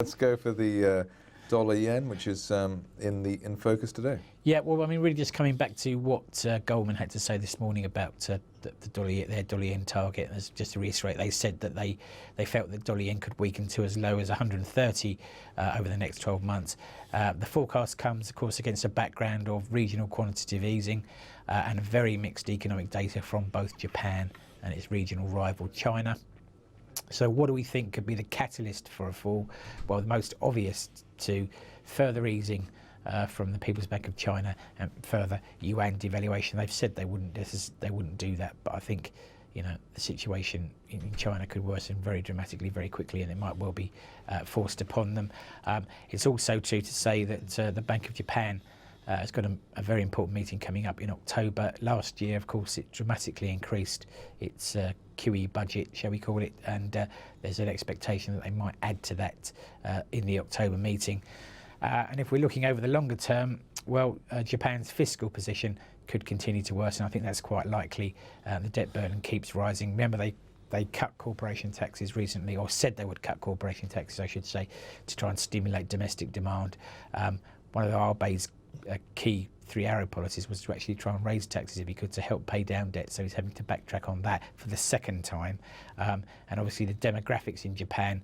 Let's go for the dollar yen, which is in focus today. Yeah, well, I mean, really just coming back to what Goldman had to say this morning about their dollar yen target. As just to reiterate, they said that they felt that dollar yen could weaken to as low as 130 over the next 12 months. The forecast comes, of course, against a background of regional quantitative easing and very mixed economic data from both Japan and its regional rival China. So what do we think could be the catalyst for a fall? Well, the most obvious to further easing from the People's Bank of China and further yuan devaluation. They've said they wouldn't do that, but I think the situation in China could worsen very dramatically, very quickly, and it might well be forced upon them. It's also true to say that the Bank of Japan has got a very important meeting coming up in October. Last year, of course, it dramatically increased its QE budget, shall we call it, and there's an expectation that they might add to that in the October meeting. And if we're looking over the longer term, well, Japan's fiscal position could continue to worsen. I think that's quite likely. The debt burden keeps rising. Remember, they cut corporation taxes recently, or said they would cut corporation taxes, I should say, to try and stimulate domestic demand. One of the RBA's key three-arrow policies was to actually try and raise taxes if he could to help pay down debt, so he's having to backtrack on that for the second time. And obviously the demographics in Japan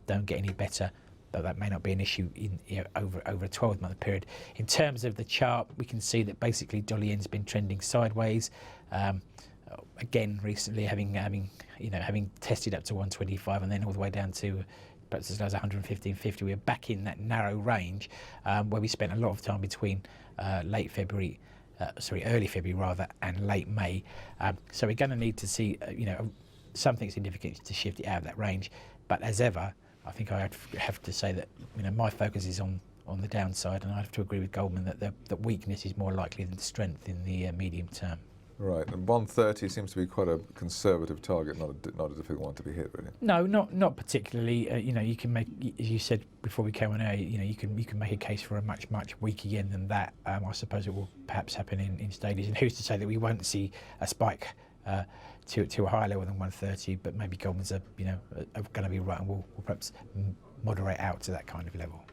don't get any better, but that may not be an issue in over a 12-month period. In terms of the chart, we can see that basically dollar yen's been trending sideways. Again, recently having tested up to 125 and then all the way down to perhaps as low as 115.50. We're back in that narrow range where we spent a lot of time between early February rather, and late May. So we're going to need to see something significant to shift it out of that range. But as ever, I think I have to say that my focus is on the downside, and I have to agree with Goldman that weakness is more likely than strength in the medium term. Right, and 130 seems to be quite a conservative target, not a difficult one to be hit, really. No, not particularly. You can make, as you said before we came on air, you can make a case for a much weaker yen than that. I suppose it will perhaps happen in stages, and who's to say that we won't see a spike to a higher level than 130? But maybe Goldman's going to be right, and we'll perhaps moderate out to that kind of level.